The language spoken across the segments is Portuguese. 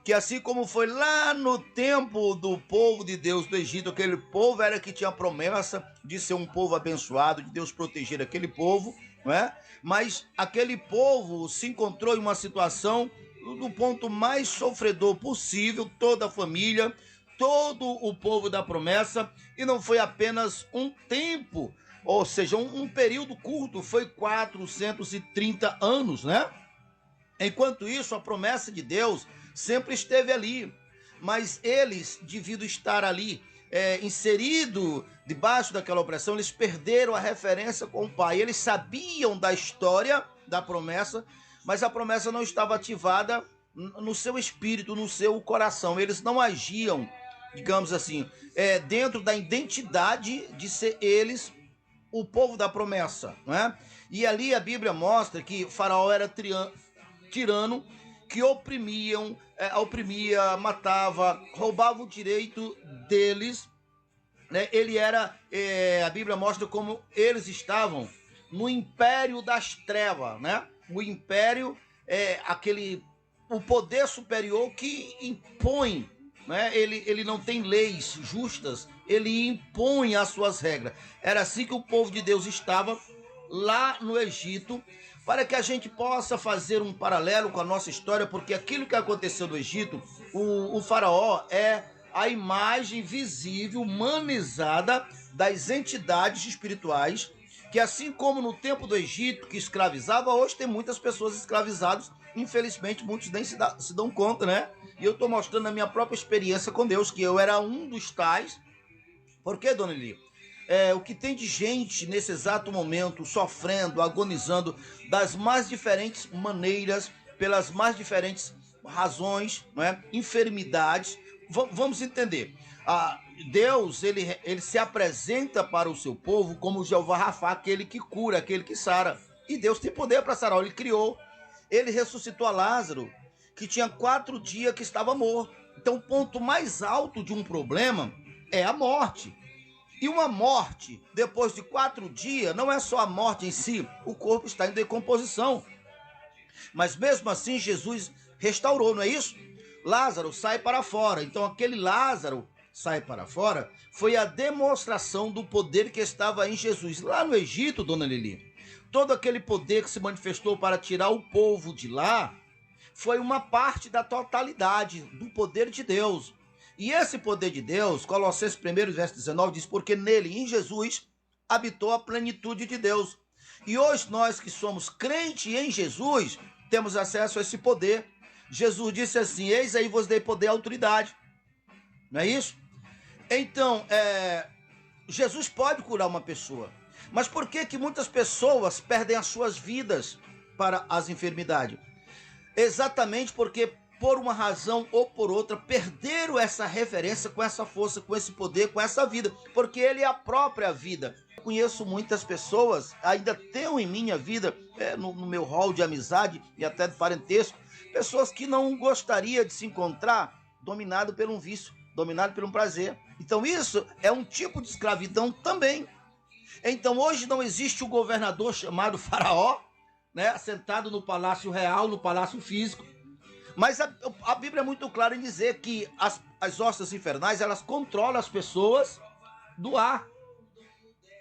que assim como foi lá no tempo do povo de Deus do Egito, aquele povo era que tinha a promessa de ser um povo abençoado, de Deus proteger aquele povo, não é? Mas aquele povo se encontrou em uma situação do ponto mais sofredor possível, toda a família, todo o povo da promessa, e não foi apenas um tempo, ou seja, um período curto, foi 430 anos, né? Enquanto isso, a promessa de Deus sempre esteve ali, mas eles, devido estar ali inserido debaixo daquela opressão, eles perderam a referência com o Pai. Eles sabiam da história da promessa, mas a promessa não estava ativada no seu espírito, no seu coração. Eles não agiam, digamos assim, dentro da identidade de ser eles o povo da promessa, não é? E ali a Bíblia mostra que Faraó era tirano, que oprimia, matava, roubava o direito deles, né? Ele era, a Bíblia mostra como eles estavam no império das trevas, né? O império é o poder superior que impõe, né? Ele não tem leis justas, ele impõe as suas regras. Era assim que o povo de Deus estava lá no Egito, para que a gente possa fazer um paralelo com a nossa história, porque aquilo que aconteceu no Egito, o faraó é a imagem visível, humanizada das entidades espirituais, que assim como no tempo do Egito, que escravizava, hoje tem muitas pessoas escravizadas, infelizmente muitos nem se dão conta, né? E eu estou mostrando a minha própria experiência com Deus, que eu era um dos tais. Por quê, dona Eli? O que tem de gente nesse exato momento sofrendo, agonizando das mais diferentes maneiras, pelas mais diferentes razões, não é? Enfermidades. Vamos entender. Deus, ele se apresenta para o seu povo como Jeová Rafá, aquele que cura, aquele que sara. E Deus tem poder para sarar. Ele criou, ele ressuscitou a Lázaro, que tinha 4 dias que estava morto. Então o ponto mais alto de um problema é a morte. E uma morte, depois de 4 dias, não é só a morte em si, o corpo está em decomposição. Mas mesmo assim, Jesus restaurou, não é isso? Lázaro sai para fora. Então aquele Lázaro sai para fora foi a demonstração do poder que estava em Jesus. Lá no Egito, dona Lili, todo aquele poder que se manifestou para tirar o povo de lá foi uma parte da totalidade do poder de Deus. E esse poder de Deus, Colossenses 1, verso 19, diz: porque nele, em Jesus, habitou a plenitude de Deus. E hoje nós que somos crentes em Jesus, temos acesso a esse poder. Jesus disse assim: eis aí vos dei poder e autoridade. Não é isso? Então, Jesus pode curar uma pessoa. Mas por que muitas pessoas perdem as suas vidas para as enfermidades? Exatamente porque, por uma razão ou por outra, perderam essa referência com essa força, com esse poder, com essa vida, porque ele é a própria vida. Eu conheço muitas pessoas, ainda tenho em minha vida, no meu hall de amizade e até de parentesco, pessoas que não gostaria de se encontrar dominado por um vício, dominado por um prazer. Então isso é um tipo de escravidão também. Então hoje não existe um governador chamado Faraó, né, assentado no palácio real, no palácio físico. Mas a Bíblia é muito clara em dizer que as hostas infernais, elas controlam as pessoas do ar.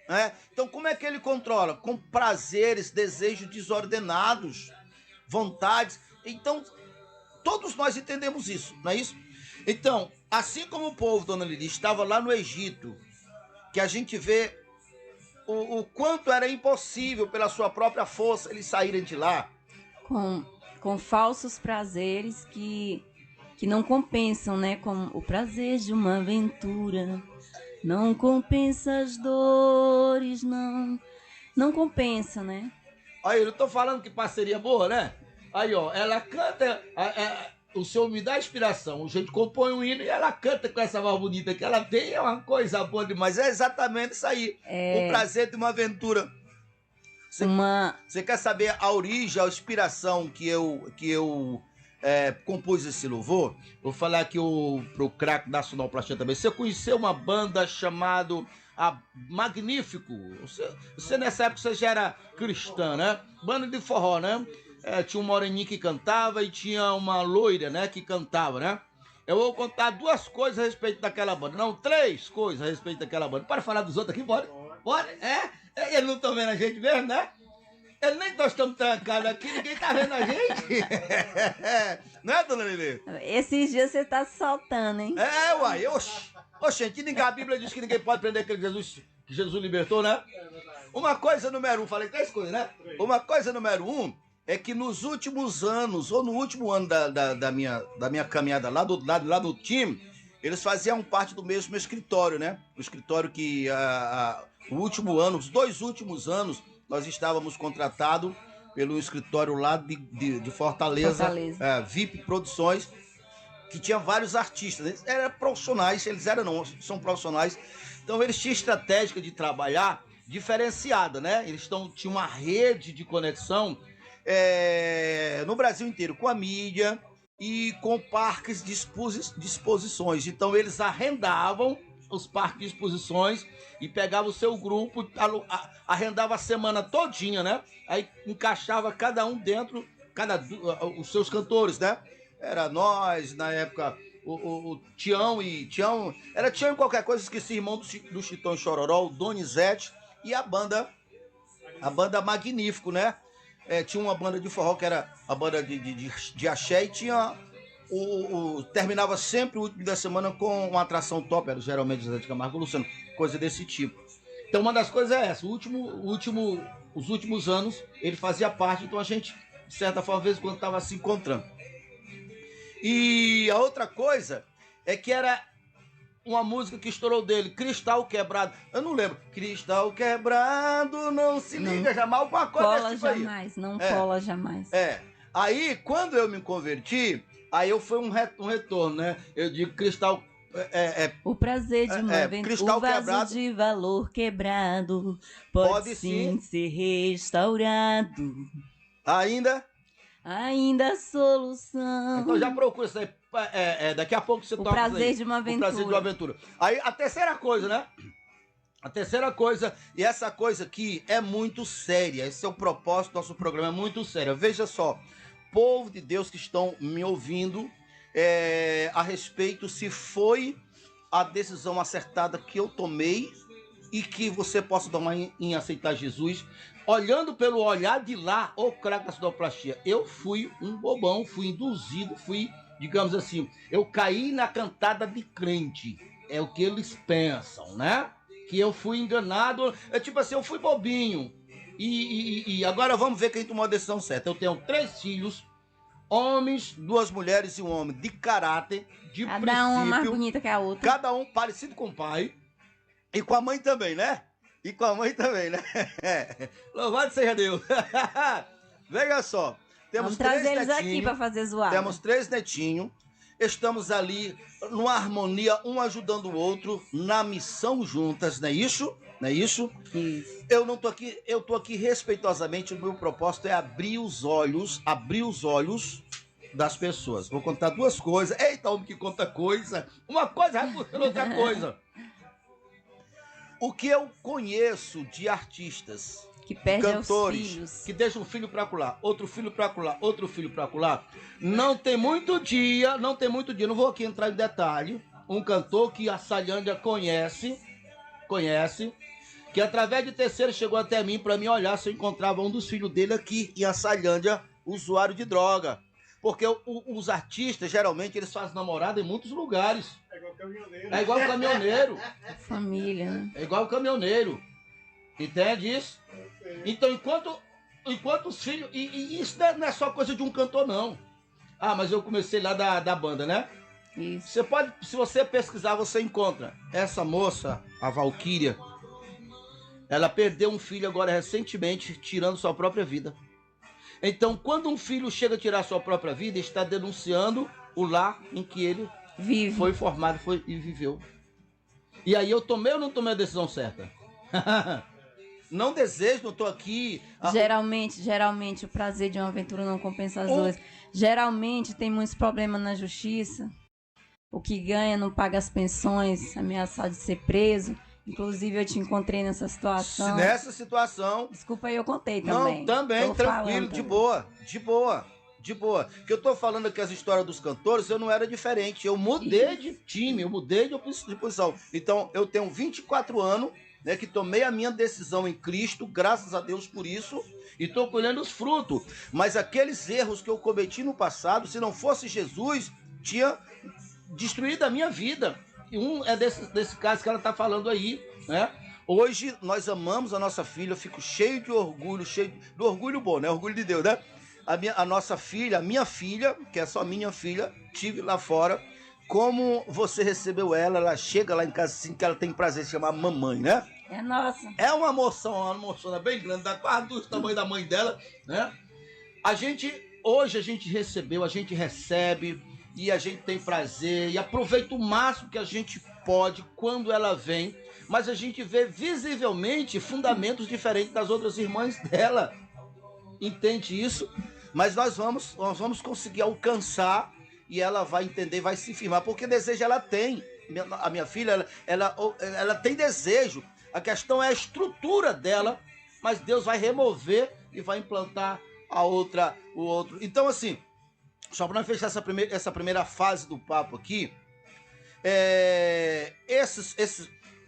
Né? Então como é que ele controla? Com prazeres, desejos desordenados, vontades. Então todos nós entendemos isso, não é isso? Então, assim como o povo, dona Lili, estava lá no Egito, que a gente vê o quanto era impossível pela sua própria força eles saírem de lá. Com falsos prazeres que não compensam, né? Como o prazer de uma aventura não compensa as dores, não compensa, né? Aí, eu tô falando que parceria boa, né? Aí, ó, ela canta, o Senhor me dá inspiração, a gente compõe um hino e ela canta com essa voz bonita que ela tem, é uma coisa boa demais, é exatamente isso aí, o prazer de uma aventura. Você quer saber a origem, a inspiração que eu compus esse louvor? Vou falar aqui pro craque nacional Plastia também. Você conheceu uma banda chamada Magnífico? Você nessa época você já era cristã, né? Banda de forró, né? tinha um moreninho que cantava e tinha uma loira, né, que cantava, né? Eu vou contar 2 coisas a respeito daquela banda. Não, 3 coisas a respeito daquela banda. Para falar dos outros aqui, bora? Bora? Eles não estão vendo a gente mesmo, né? Eles nem nós estamos trancados aqui, ninguém tá vendo a gente. Não é, dona Lili? Esses dias você tá se soltando, hein? Uai, gente, a Bíblia diz que ninguém pode prender aquele que Jesus libertou, né? Uma coisa número 1, falei 3 coisas, né? Uma coisa número 1 é que nos últimos anos, ou no último ano da minha caminhada lá do time, eles faziam parte do mesmo escritório, né? O escritório que o último ano, os 2 últimos anos, nós estávamos contratados pelo escritório lá de Fortaleza. VIP Produções, que tinha vários artistas. Eles eram profissionais, são profissionais. Então eles tinham estratégia de trabalhar diferenciada, né? Eles tinham uma rede de conexão no Brasil inteiro, com a mídia e com parques de exposições. Então eles arrendavam os parques de exposições e pegavam o seu grupo, arrendava a semana todinha, né? Aí encaixava cada um dentro, os seus cantores, né? Era nós, na época, o Tião e qualquer coisa, esqueci, irmão do Chitão e Chororó, o Donizete e a banda Magnífico, né? Tinha uma banda de forró que era a banda de axé e tinha terminava sempre o último da semana com uma atração top, era geralmente José de Camargo e Luciano, coisa desse tipo. Então uma das coisas é essa, os últimos anos ele fazia parte, então a gente, de certa forma, às vezes quando estava se encontrando. E a outra coisa é que era uma música que estourou dele, Cristal Quebrado. Eu não lembro. Cristal quebrado, não se liga jamais. Alguma coisa cola tipo jamais, aí. Não cola jamais. Aí, quando eu me converti, aí foi um retorno, né? Eu digo Cristal... o prazer de uma cristal o vaso quebrado, de valor quebrado pode sim ser restaurado. Ainda a solução. Então já procura isso aí. Daqui a pouco você toca. O prazer de uma aventura. O prazer de uma aventura. Aí a terceira coisa, né? A terceira coisa, e essa coisa aqui é muito séria. Esse é o propósito do nosso programa, é muito sério. Veja só, povo de Deus que estão me ouvindo, a respeito se foi a decisão acertada que eu tomei e que você possa tomar em aceitar Jesus. Olhando pelo olhar de lá, o craque da sonoplastia, eu fui um bobão, fui induzido, digamos assim, eu caí na cantada de crente. É o que eles pensam, né? Que eu fui enganado, tipo assim, eu fui bobinho. E agora vamos ver quem tomou a decisão certa. Eu tenho 3 filhos, homens, 2 mulheres e um homem de caráter, de cada princípio. Cada uma mais bonita que a outra. Cada um parecido com o pai. E com a mãe também, né? Louvado seja Deus. Veja só. Vamos trazer eles aqui para fazer zoada. Temos 3 netinhos. Estamos ali numa harmonia, um ajudando o outro, na missão juntas, não é isso? Não é isso? Isso. Eu não tô aqui, eu tô aqui respeitosamente, o meu propósito é abrir os olhos das pessoas. Vou contar 2 coisas. Eita, homem que conta coisa. Uma coisa vai puxando outra coisa. O que eu conheço de artistas, que perdem cantores, os filhos, que deixam um filho para colar, outro filho para colar, outro filho para colar, não tem muito dia, não vou aqui entrar em detalhe, um cantor que a Salhândia conhece, que através de terceiro chegou até mim para me olhar se eu encontrava um dos filhos dele aqui em Açailândia, usuário de droga. Porque os artistas, geralmente, eles fazem namorada em muitos lugares. É igual caminhoneiro. Família, né? É igual caminhoneiro. Entende isso? Então, enquanto os filhos... E isso não é só coisa de um cantor, não. Ah, mas eu comecei lá da banda, né? Isso. Você pode, se você pesquisar, você encontra. Essa moça, a Valquíria, ela perdeu um filho agora recentemente, tirando sua própria vida. Então, quando um filho chega a tirar sua própria vida, está denunciando o lar em que ele foi formado e viveu. E aí eu tomei ou não tomei a decisão certa? Não desejo, não estou aqui... Geralmente o prazer de uma aventura não compensa as dores. Geralmente tem muitos problemas na justiça. O que ganha não paga as pensões, ameaçado de ser preso. Inclusive, eu te encontrei nessa situação. Nessa situação... Desculpa, eu contei também. Não, também, tranquilo, de boa. Que eu tô falando aqui as histórias dos cantores, eu não era diferente. Eu mudei de time, eu mudei de posição. Então, eu tenho 24 anos, né, que tomei a minha decisão em Cristo, graças a Deus por isso, e tô colhendo os frutos. Mas aqueles erros que eu cometi no passado, se não fosse Jesus, tinha destruído a minha vida. E um é desse caso que ela tá falando aí, né? Hoje, nós amamos a nossa filha, eu fico cheio de orgulho, do orgulho bom, né? Orgulho de Deus, né? A nossa filha, a minha filha, que é só minha filha, tive lá fora. Como você recebeu ela chega lá em casa assim, que ela tem prazer de chamar mamãe, né? É nossa. É uma moção bem grande, dá quase do tamanho da mãe dela, né? Hoje a gente recebeu, a gente recebe e a gente tem prazer e aproveita o máximo que a gente pode quando ela vem, mas a gente vê visivelmente fundamentos diferentes das outras irmãs dela. Entende isso? Mas nós vamos conseguir alcançar e ela vai entender, vai se firmar, porque desejo ela tem. A minha filha, ela tem desejo. A questão é a estrutura dela, mas Deus vai remover e vai implantar o outro. Então, assim, só para fechar essa primeira fase do papo aqui,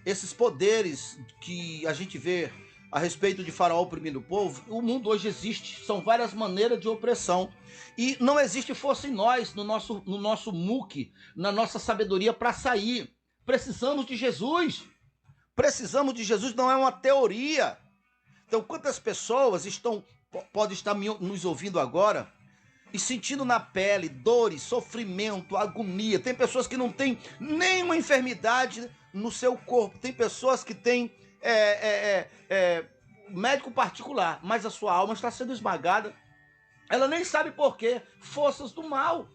esses poderes que a gente vê a respeito de Faraó oprimindo o povo, o mundo hoje existe, são várias maneiras de opressão. E não existe força em nós, no nosso muque, na nossa sabedoria para sair. Precisamos de Jesus. Precisamos de Jesus, não é uma teoria. Então, quantas pessoas podem estar nos ouvindo agora e sentindo na pele dores, sofrimento, agonia. Tem pessoas que não têm nenhuma enfermidade no seu corpo. Tem pessoas que têm médico particular, mas a sua alma está sendo esmagada. Ela nem sabe por quê. Forças do mal.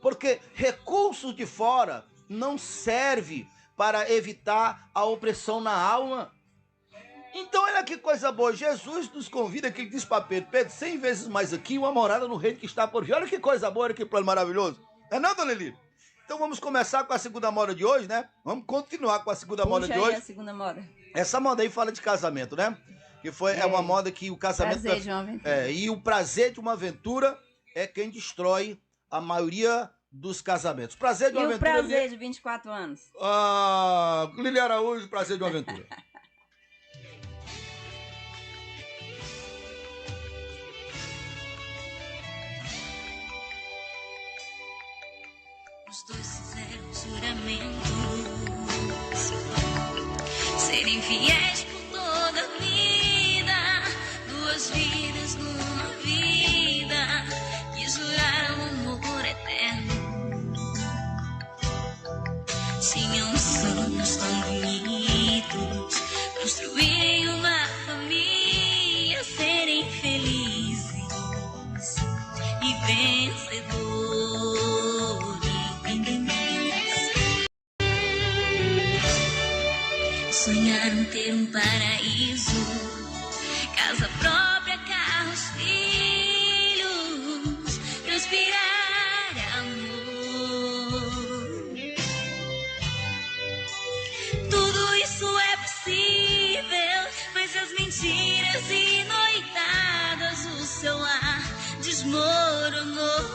Porque recursos de fora não servem para evitar a opressão na alma. Então, olha que coisa boa. Jesus nos convida, que ele diz para Pedro, 100 vezes mais aqui, uma morada no reino que está por vir. Olha que coisa boa, olha que plano maravilhoso. É não, dona Lili? Então vamos começar com a segunda moda de hoje, né? Vamos continuar com a segunda moda de hoje. A segunda moda. Essa moda aí fala de casamento, né? Que é uma moda que o casamento... Prazer de uma aventura. E o prazer de uma aventura é quem destrói a maioria dos casamentos. Prazer de uma aventura... E o prazer de 24 anos? Lili Araújo, prazer de uma aventura. Os dois fizeram juramentos, serem fiéis por toda a vida, 2 vidas numa vida, que juraram amor eterno. Tinham sonhos tão bonitos, construírem uma família, serem felizes e vencedores. Sonharam ter um paraíso, casa própria, carros, filhos, transpirar amor. Tudo isso é possível, mas as mentiras e noitadas, o seu lar desmoronou.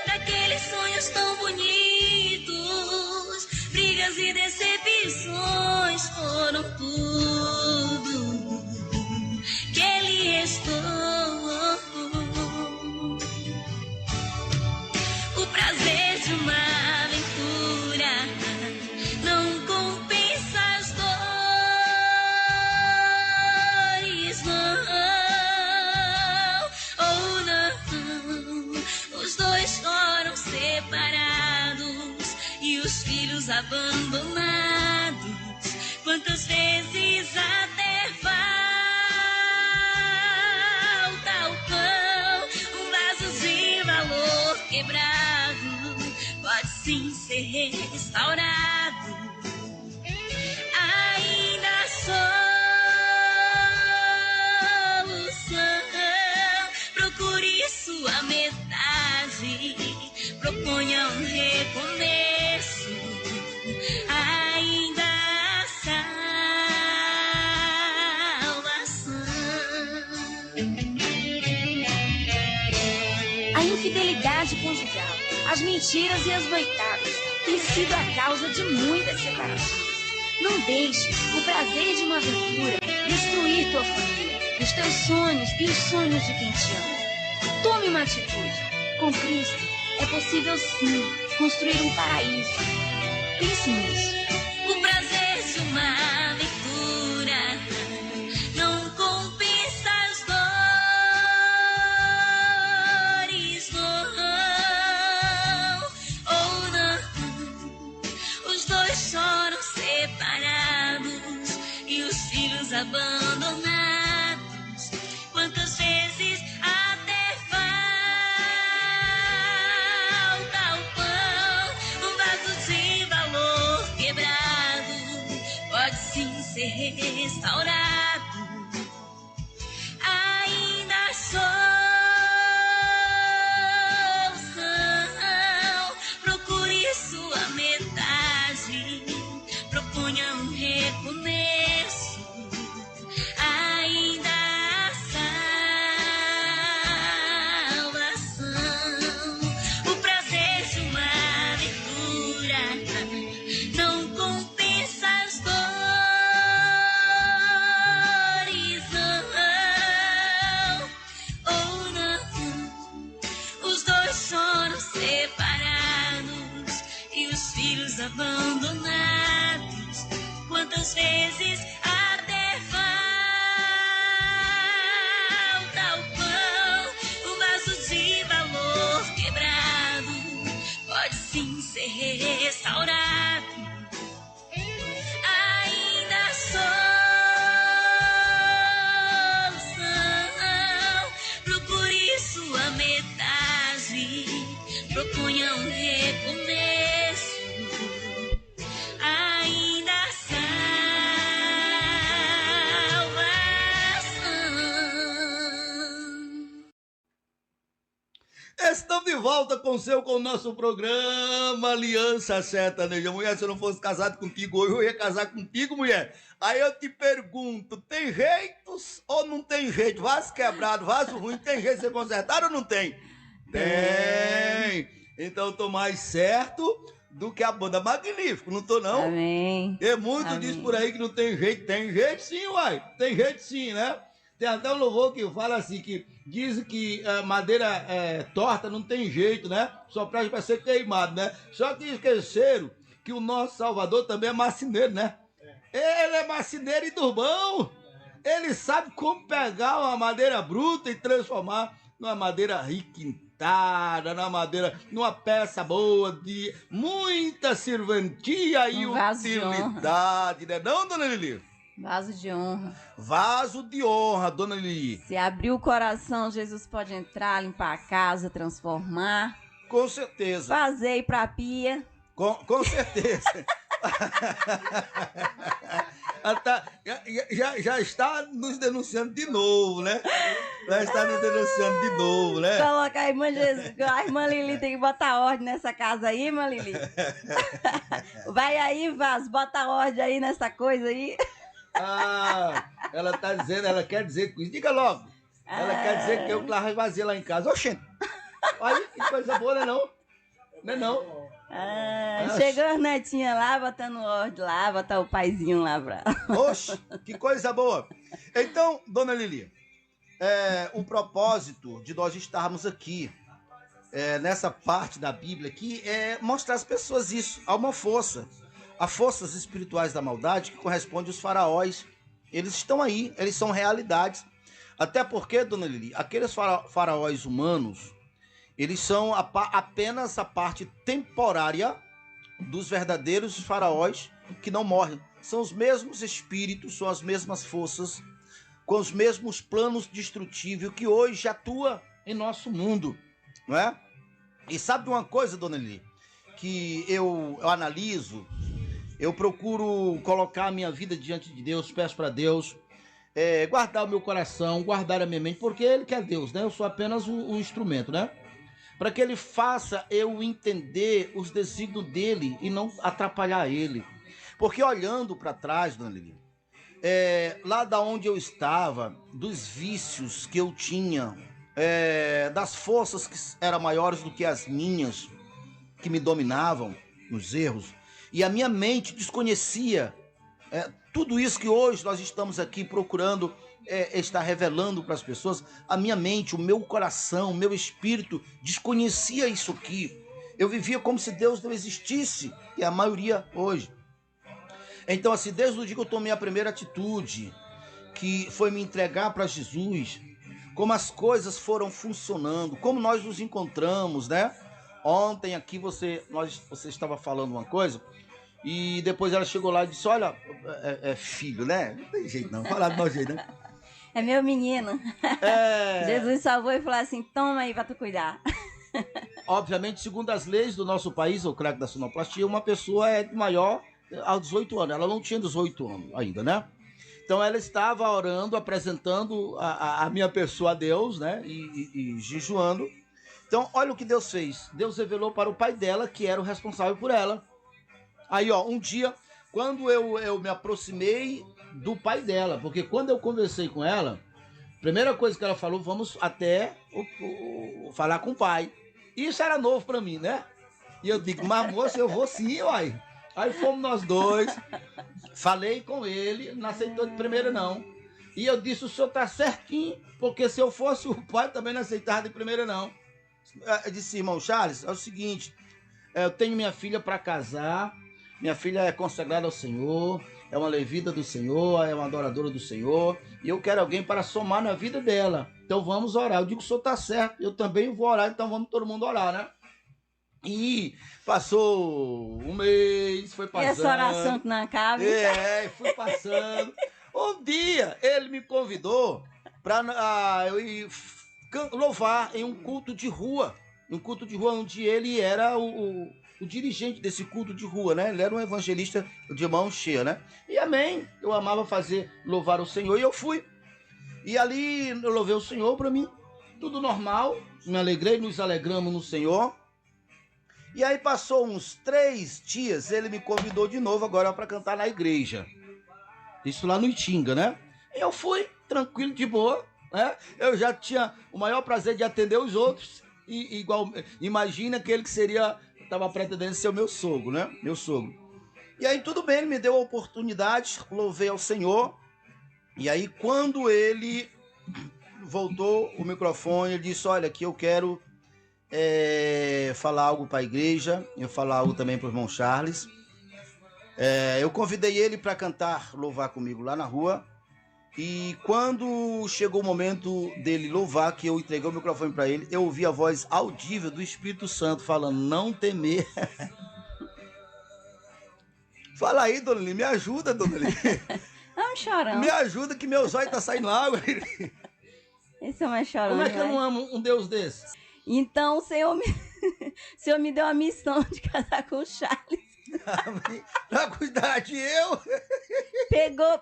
Daqueles sonhos tão bonitos, brigas e decepções foram tudo que lhe restou. O prazer de uma aventura não compensa as dores, não. Oh, não. Os dois foram separados e os filhos abandonados. Quantas vezes até falta o pão, um vaso de valor quebrado pode sim ser restaurado. Ainda há solução. Procure sua metade, proponha um recomeço. infidelidade conjugal, as mentiras e as noitadas têm sido a causa de muitas separações. Não deixe o prazer de uma aventura destruir tua família, os teus sonhos e os sonhos de quem te ama. Tome uma atitude. Com Cristo é possível sim construir um paraíso. Pense nisso. O prazer de uma aventura não compensa as dores, não, ou não. Os dois choram separados e os filhos abandonados. Quantas vezes até falta o pão, um vaso de valor quebrado pode sim ser restaurado. Ainda sou são, procure sua metade, proponha um recomeço. Ainda há salvação. O prazer de uma aventura não compensa as dores, não, ou não. Os dois choram separados e os filhos abandonados. Quantas vezes até falta o pão, um vaso de valor quebrado pode sim ser restaurado. Ainda sou são, procure sua metade, proponha um recomeço. Ainda há salvação. Estamos de volta com o nosso programa Aliança Sertaneja. Mulher, se eu não fosse casado contigo hoje, eu ia casar contigo, mulher. Aí eu te pergunto, tem jeitos ou não tem jeito? Vaso quebrado, vaso ruim, tem jeito de ser consertado ou não tem? Tem! Então eu tô mais certo do que a banda Magnífico, não tô não? Amém. E muito Amém. diz por aí que não tem jeito. Tem jeito sim, uai. Tem jeito sim, né? Tem até um louvor que fala assim, que diz que madeira torta não tem jeito, né? Só presta pra ser queimado, né? Só que esqueceram que o nosso Salvador também é marceneiro, né? Ele é marceneiro e do Ele sabe como pegar uma madeira bruta e transformar numa madeira requintada, numa peça boa, de muita serventia e vaso de utilidade, né? Não, dona Lili? Vaso de honra. Vaso de honra, dona Lili. Se abrir o coração, Jesus pode entrar, limpar a casa, transformar. Com certeza. Fazer ir pra pia. Com certeza. Já está nos denunciando de novo, né? Já está nos denunciando de novo, né? Coloca a irmã Jesus. A irmã Lili tem que botar ordem nessa casa aí, irmã Lili. Vai aí, Vaso, bota ordem aí nessa coisa aí. Ah, ela tá dizendo, ela quer dizer com isso. Diga logo. Ela quer dizer que eu lá vazia lá em casa. Oxente. Olha que coisa boa, né não? Não é não? Chegou as netinhas lá, botando ordem lá, botar o paizinho lá pra... Oxe, que coisa boa. Então, dona Lili, o propósito de nós estarmos aqui, nessa parte da Bíblia aqui, é mostrar às pessoas isso. Há uma força. Há forças espirituais da maldade que correspondem aos faraós. Eles estão aí, eles são realidades. Até porque, dona Lili, aqueles faraós humanos, eles são apenas a parte temporária dos verdadeiros faraós que não morrem. São os mesmos espíritos, são as mesmas forças, com os mesmos planos destrutíveis que hoje atua em nosso mundo, não é? E sabe de uma coisa, dona Lili, que eu analiso, eu procuro colocar a minha vida diante de Deus, peço para Deus guardar o meu coração, guardar a minha mente, porque Ele que é Deus, né? Eu sou apenas um instrumento, né? Para que Ele faça eu entender os desígnios dEle e não atrapalhar Ele. Porque olhando para trás, dona Lili, lá da onde eu estava, dos vícios que eu tinha, das forças que eram maiores do que as minhas, que me dominavam nos erros, e a minha mente desconhecia tudo isso que hoje nós estamos aqui procurando estar revelando para as pessoas. A minha mente, o meu coração, o meu espírito desconhecia isso aqui. Eu vivia como se Deus não existisse, e a maioria hoje. Então, assim, desde o dia que eu tomei a primeira atitude, que foi me entregar para Jesus, como as coisas foram funcionando, como nós nos encontramos, né? Ontem aqui você estava falando uma coisa, e depois ela chegou lá e disse, olha, filho, né? Não tem jeito não, falar do meu jeito, né? É meu menino. Jesus salvou e falou assim, toma aí pra tu cuidar. Obviamente, segundo as leis do nosso país, o craque da sonoplastia, uma pessoa é maior aos 18 anos. Ela não tinha 18 anos ainda, né? Então ela estava orando, apresentando a minha pessoa a Deus, né? E jejuando. Então, olha o que Deus fez. Deus revelou para o pai dela, que era o responsável por ela. Aí, ó, um dia, quando eu me aproximei do pai dela, porque quando eu conversei com ela, a primeira coisa que ela falou, vamos até falar com o pai. Isso era novo para mim, né? E eu digo, mas moça, eu vou sim, uai. Aí fomos nós dois, falei com ele, não aceitou de primeira não. E eu disse, o senhor tá certinho, porque se eu fosse o pai, também não aceitava de primeira não. Eu disse, irmão Charles, é o seguinte, eu tenho minha filha para casar, minha filha é consagrada ao Senhor, é uma levita do Senhor, é uma adoradora do Senhor, e eu quero alguém para somar na vida dela. Então vamos orar. Eu digo, o senhor tá certo, eu também vou orar, então vamos todo mundo orar, né? E passou um mês, foi passando. Essa oração que não acaba. Fui passando. Um dia ele me convidou para eu ir louvar em um culto de rua. Um culto de rua onde ele era o dirigente desse culto de rua, né? Ele era um evangelista de mão cheia, né? E amém. Eu amava louvar o Senhor e eu fui. E ali eu louvei o Senhor, para mim, tudo normal. Me alegrei, nos alegramos no Senhor. E aí passou uns 3 dias, ele me convidou de novo agora para cantar na igreja. Isso lá no Itinga, né? E eu fui, tranquilo, de boa, né? Eu já tinha o maior prazer de atender os outros. E igual, imagina aquele que estava pretendendo ser o meu sogro, né? Meu sogro. E aí tudo bem, ele me deu a oportunidade, louvei ao Senhor. E aí quando ele voltou o microfone, ele disse, olha, aqui eu quero falar algo para a igreja, eu falar algo também para o irmão Charles. Eu convidei ele para cantar, louvar comigo lá na rua. E quando chegou o momento dele louvar, que eu entreguei o microfone para ele, eu ouvi a voz audível do Espírito Santo falando, não temer. Fala aí, dona Lili, me ajuda, dona Lili. Não, chorão. Me ajuda que meus olhos tá saindo água. Esse é mais chorão. Como é que eu não amo um Deus desse? Então o Senhor me deu a missão de casar com o Charles. Pra cuidar de eu.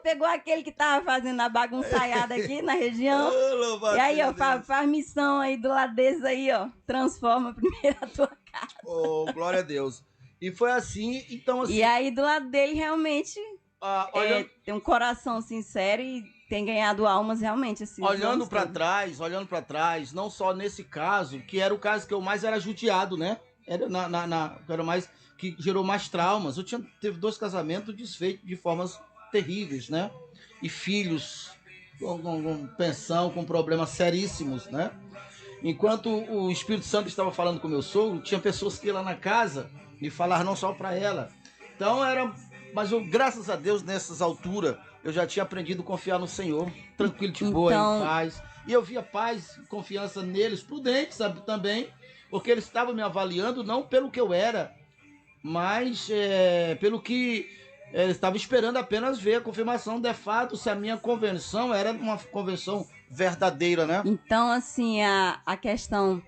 Pegou aquele que tava fazendo a bagunçaiada aqui na região. E aí, ó, faz missão aí do lado desse aí, ó. Transforma primeiro a tua casa. Oh, glória a Deus. E foi assim, então assim... E aí, do lado dele, realmente, tem um coração sincero e tem ganhado almas realmente, assim. Olhando pra trás, não só nesse caso, que era o caso que eu mais era judiado, né? Era mais... que gerou mais traumas. Teve 2 casamentos desfeitos de formas terríveis, né? E filhos com pensão, com problemas seríssimos, né? Enquanto o Espírito Santo estava falando com meu sogro, tinha pessoas que iam lá na casa me falar não só para ela. Então mas graças a Deus, nessas alturas, eu já tinha aprendido a confiar no Senhor, tranquilo, de boa, em paz. E eu via paz, confiança neles, prudente, sabe, também, porque eles estavam me avaliando não pelo que eu era, mas pelo que eles estavam esperando apenas ver a confirmação de fato se a minha conversão era uma conversão verdadeira, né? Então, assim, a questão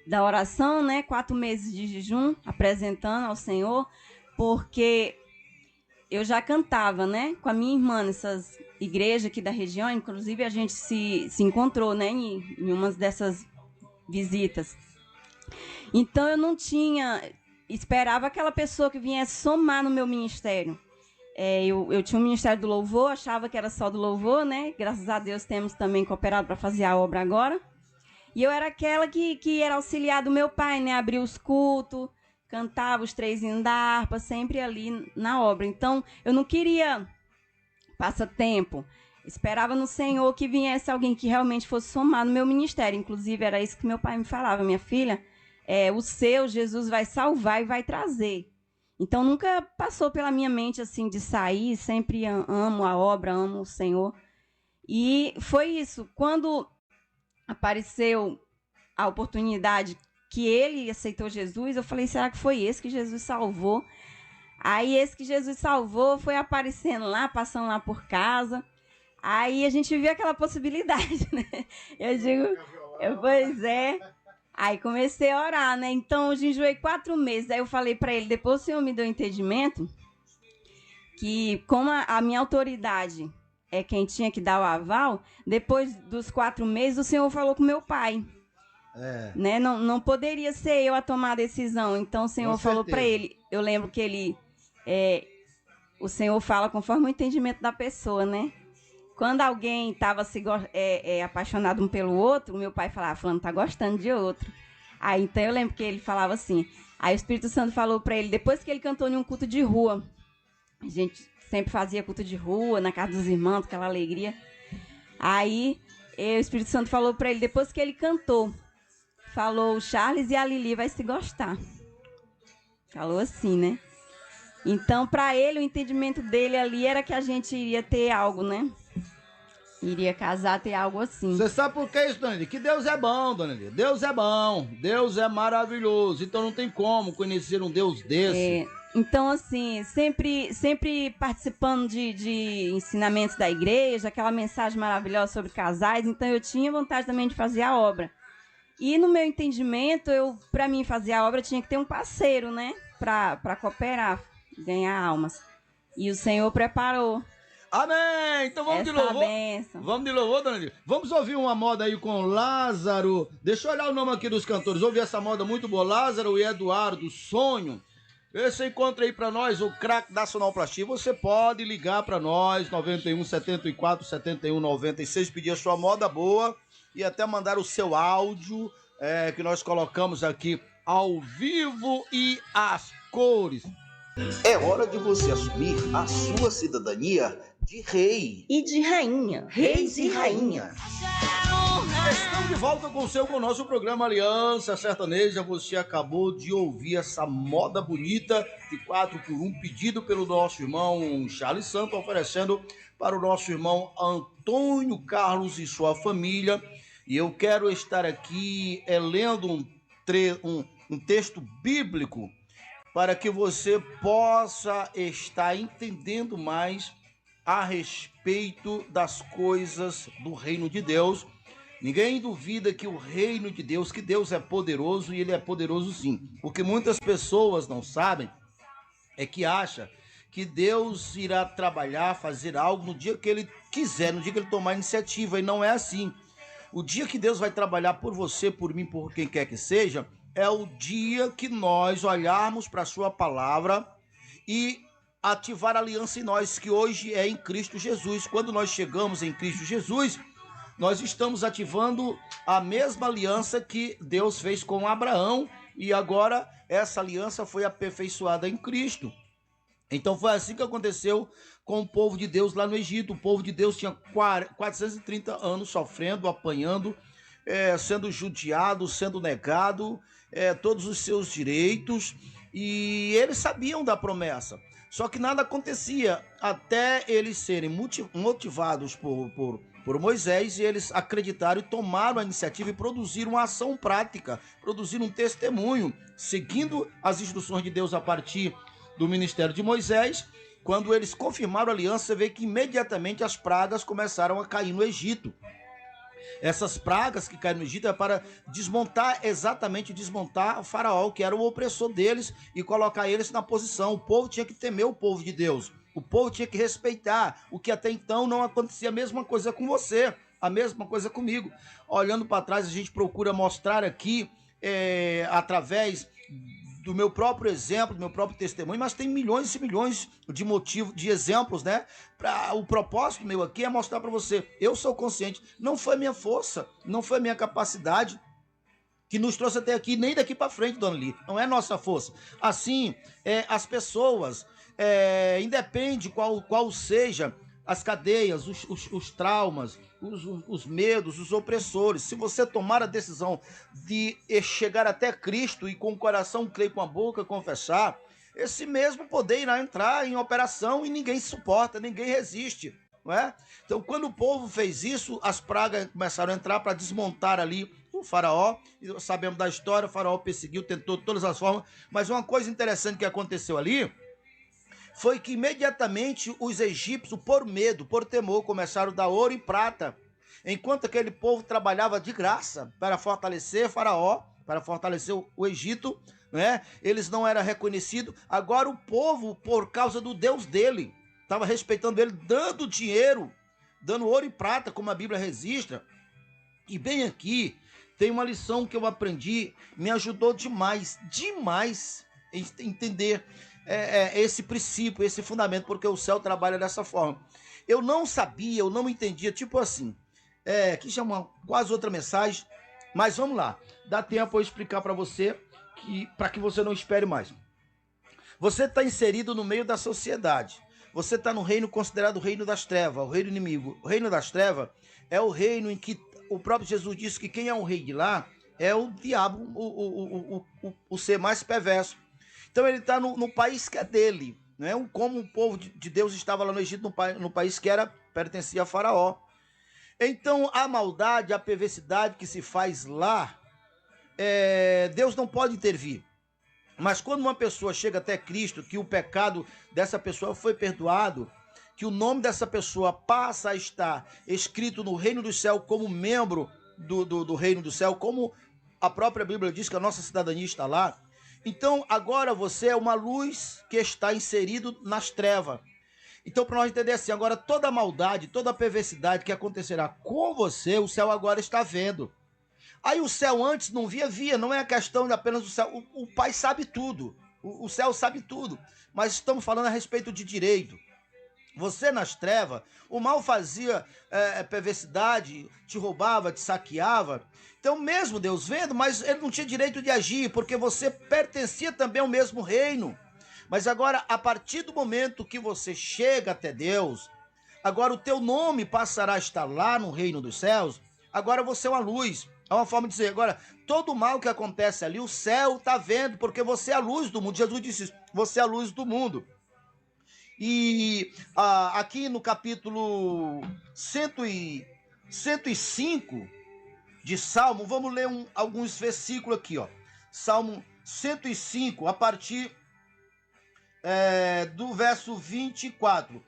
da oração, né? 4 meses de jejum, apresentando ao Senhor, porque eu já cantava, né? Com a minha irmã nessas igrejas aqui da região, inclusive a gente se encontrou, né? Em umas dessas visitas. Então, eu não esperava aquela pessoa que viesse somar no meu ministério. Eu tinha um ministério do louvor, achava que era só do louvor, né? Graças a Deus temos também cooperado para fazer a obra agora. E eu era aquela que era auxiliar do meu pai, né? Abria os cultos, cantava os 3 hinos da harpa, sempre ali na obra. Então, eu não queria passatempo. Esperava no Senhor que viesse alguém que realmente fosse somar no meu ministério. Inclusive, era isso que meu pai me falava. Minha filha, o seu Jesus vai salvar e vai trazer. Então, nunca passou pela minha mente assim de sair. Sempre amo a obra, amo o Senhor. E foi isso. Quando apareceu a oportunidade que ele aceitou Jesus, eu falei, será que foi esse que Jesus salvou? Aí esse que Jesus salvou foi aparecendo lá, passando lá por casa. Aí a gente viu aquela possibilidade, né? Eu digo, pois é. Aí comecei a orar, né? Então eu jejuei 4 meses. Aí eu falei para ele, depois o Senhor me deu entendimento que como a minha autoridade é quem tinha que dar o aval, depois dos 4 meses o Senhor falou com meu pai. Né? Não poderia ser eu a tomar a decisão. Então o Senhor falou para ele. Eu lembro que ele o Senhor fala conforme o entendimento da pessoa, né? Quando alguém estava apaixonado um pelo outro, o meu pai falava, fulano tá gostando de outro. Aí então eu lembro que ele falava assim. Aí o Espírito Santo falou para ele, depois que ele cantou em um culto de rua, a gente sempre fazia culto de rua na casa dos irmãos, aquela alegria. Aí o Espírito Santo falou para ele, depois que ele cantou, falou, o Charles e a Lili vai se gostar. Falou assim, né? Então, para ele, o entendimento dele ali era que a gente iria ter algo, né? Iria casar, ter algo assim. Você sabe por que isso, Dona Lili? Que Deus é bom, Dona Lili. Deus é bom. Deus é maravilhoso. Então, não tem como conhecer um Deus desse. Então, assim, sempre participando de ensinamentos da igreja, aquela mensagem maravilhosa sobre casais. Então, eu tinha vontade também de fazer a obra. E no meu entendimento, para mim fazer a obra, tinha que ter um parceiro, né? Para cooperar, ganhar almas. E o Senhor preparou. Amém! Então vamos de louvor. Bênção. Vamos de louvor, Dona Lili. Vamos ouvir uma moda aí com Lázaro. Deixa eu olhar o nome aqui dos cantores. Ouvir essa moda muito boa. Lázaro e Eduardo, Sonho. Esse encontra aí pra nós, o craque da sonoplastia. Você pode ligar pra nós, 91 74 71 96, pedir a sua moda boa e até mandar o seu áudio, que nós colocamos aqui ao vivo e às cores. É hora de você assumir a sua cidadania de rei e de rainha, reis e rainhas. Estamos de volta com o nosso programa Aliança Sertaneja. Você acabou de ouvir essa moda bonita de 4x1, pedido pelo nosso irmão Charles Santos, oferecendo para o nosso irmão Antônio Carlos e sua família. E eu quero estar aqui lendo um texto bíblico para que você possa estar entendendo mais a respeito das coisas do reino de Deus. Ninguém duvida que o reino de Deus, que Deus é poderoso, e ele é poderoso sim. O que muitas pessoas não sabem é que acham que Deus irá trabalhar, fazer algo no dia que ele quiser, no dia que ele tomar iniciativa, e não é assim. O dia que Deus vai trabalhar por você, por mim, por quem quer que seja, é o dia que nós olharmos para a sua palavra e ativar a aliança em nós, que hoje é em Cristo Jesus. Quando nós chegamos em Cristo Jesus, nós estamos ativando a mesma aliança que Deus fez com Abraão, e agora essa aliança foi aperfeiçoada em Cristo. Então foi assim que aconteceu com o povo de Deus lá no Egito. O povo de Deus tinha 430 anos sofrendo, apanhando, sendo judiado, sendo negado todos os seus direitos, e eles sabiam da promessa. Só que nada acontecia até eles serem motivados por Moisés, e eles acreditaram e tomaram a iniciativa e produziram uma ação prática, produziram um testemunho, seguindo as instruções de Deus a partir do ministério de Moisés. Quando eles confirmaram a aliança, você vê que imediatamente as pragas começaram a cair no Egito. Essas pragas que caíram no Egito é para desmontar o faraó, que era o opressor deles, e colocar eles na posição. O povo tinha que temer o povo de Deus. O povo tinha que respeitar, o que até então não acontecia. A mesma coisa com você, a mesma coisa comigo. Olhando para trás, a gente procura mostrar aqui, através do meu próprio exemplo, do meu próprio testemunho, mas tem milhões e milhões de motivos, de exemplos, né? O propósito meu aqui é mostrar para você, eu sou consciente, não foi minha força, não foi minha capacidade, que nos trouxe até aqui, nem daqui para frente, dona Li. Não é nossa força. Assim, as pessoas, independe qual seja as cadeias, os traumas, os medos, os opressores, se você tomar a decisão de chegar até Cristo e com o coração crer, com a boca confessar, esse mesmo poder irá entrar em operação e ninguém suporta, ninguém resiste. Não é? Então, quando o povo fez isso, as pragas começaram a entrar para desmontar ali o faraó. E sabemos da história, o faraó perseguiu, tentou de todas as formas. Mas uma coisa interessante que aconteceu ali foi que imediatamente os egípcios, por medo, por temor, começaram a dar ouro e prata, enquanto aquele povo trabalhava de graça para fortalecer faraó, para fortalecer o Egito, né? Eles não eram reconhecidos. Agora o povo, por causa do Deus dele, estava respeitando ele, dando dinheiro, dando ouro e prata, como a Bíblia registra. E bem aqui, tem uma lição que eu aprendi, me ajudou demais em entender esse princípio, esse fundamento, porque o céu trabalha dessa forma. Eu não sabia, eu não entendia, tipo assim, que já é quase outra mensagem, mas vamos lá, dá tempo eu explicar para você, para que você não espere mais. Você está inserido no meio da sociedade. Você está no reino considerado o reino das trevas, o reino inimigo. O reino das trevas é o reino em que o próprio Jesus disse que quem é o rei de lá é o diabo, o ser mais perverso. Então ele está no país que é dele, né? Como o povo de Deus estava lá no Egito, no país que pertencia a Faraó. Então a maldade, a perversidade que se faz lá, Deus não pode intervir. Mas quando uma pessoa chega até Cristo, que o pecado dessa pessoa foi perdoado, que o nome dessa pessoa passa a estar escrito no reino do céu como membro do reino do céu, como a própria Bíblia diz que a nossa cidadania está lá, então agora você é uma luz que está inserido nas trevas. Então, para nós entender assim, agora toda a maldade, toda a perversidade que acontecerá com você, o céu agora está vendo. Aí o céu antes não via, não é a questão de apenas do céu. O Pai sabe tudo, o céu sabe tudo, mas estamos falando a respeito de direito. Você nas trevas, o mal fazia perversidade, te roubava, te saqueava. Então mesmo Deus vendo, mas ele não tinha direito de agir, porque você pertencia também ao mesmo reino. Mas agora, a partir do momento que você chega até Deus, agora o teu nome passará a estar lá no reino dos céus, agora você é uma luz. É uma forma de dizer, agora, todo o mal que acontece ali, o céu está vendo, porque você é a luz do mundo. Jesus disse isso, você é a luz do mundo. E aqui no capítulo 105 de Salmo, vamos ler alguns versículos aqui, ó. Salmo 105, a partir do verso 24.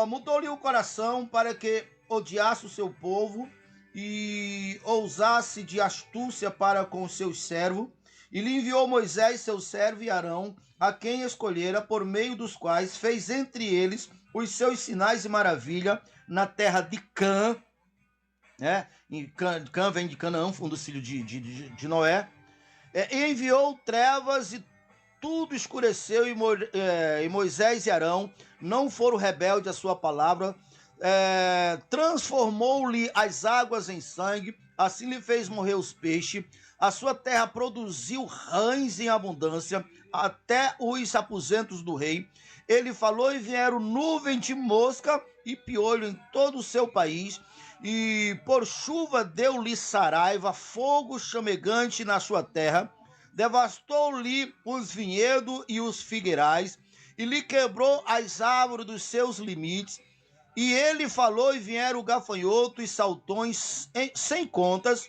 Mudou-lhe o coração para que odiasse o seu povo, e ousasse de astúcia para com os seus servos, e lhe enviou Moisés, seu servo, e Arão, a quem escolhera, por meio dos quais fez entre eles os seus sinais e maravilha na terra de Cã, né? Cã vem de Canaã, um dos filhos de Noé, e enviou trevas e tudo escureceu, e Moisés e Arão não foram rebeldes à sua palavra, transformou-lhe as águas em sangue, assim lhe fez morrer os peixes, a sua terra produziu rães em abundância, até os aposentos do rei. Ele falou e vieram nuvem de mosca e piolho em todo o seu país, e por chuva deu-lhe saraiva, fogo chamegante na sua terra, devastou-lhe os vinhedos e os figueirais, e lhe quebrou as árvores dos seus limites. E ele falou e vieram gafanhotos e saltões sem contas,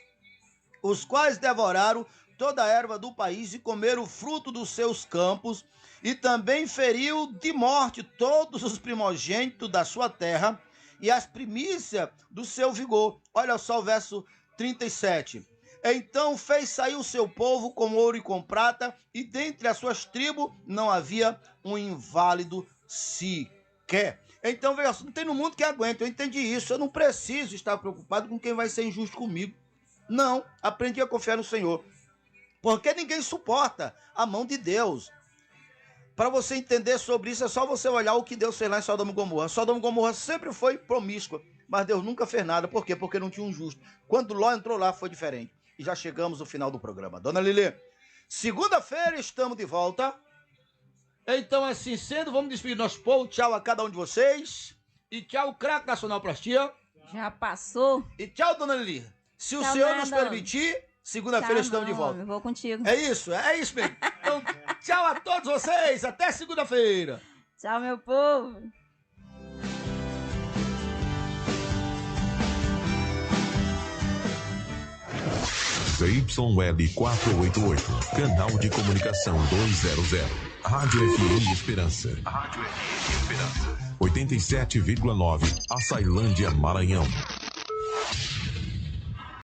os quais devoraram toda a erva do país e comeram o fruto dos seus campos, e também feriu de morte todos os primogênitos da sua terra e as primícias do seu vigor. Olha só o verso 37. Então fez sair o seu povo com ouro e com prata, e dentre as suas tribos não havia um inválido sequer. Então, veja, não tem no mundo que aguenta. Eu entendi isso. Eu não preciso estar preocupado com quem vai ser injusto comigo. Não, aprendi a confiar no Senhor. Porque ninguém suporta a mão de Deus. Para você entender sobre isso, é só você olhar o que Deus fez lá em Sodoma e Gomorra. Sodoma e Gomorra sempre foi promíscua, mas Deus nunca fez nada. Por quê? Porque não tinha um justo. Quando Ló entrou lá, foi diferente. e já chegamos ao final do programa. Dona Lili, segunda-feira estamos de volta. Então, assim sendo, vamos despedir do nosso povo. Tchau a cada um de vocês. E tchau, Craque Nacional Plastia. Já passou. E tchau, Dona Lili. Se o Tchau, senhor nada. nos permitir, segunda-feira estamos de volta. Eu vou contigo. É isso mesmo. Então, tchau a todos vocês. Até segunda-feira. Tchau, meu povo. ZYL 488, canal de comunicação 200. Rádio FM Esperança. 87,9, Açailândia, Maranhão.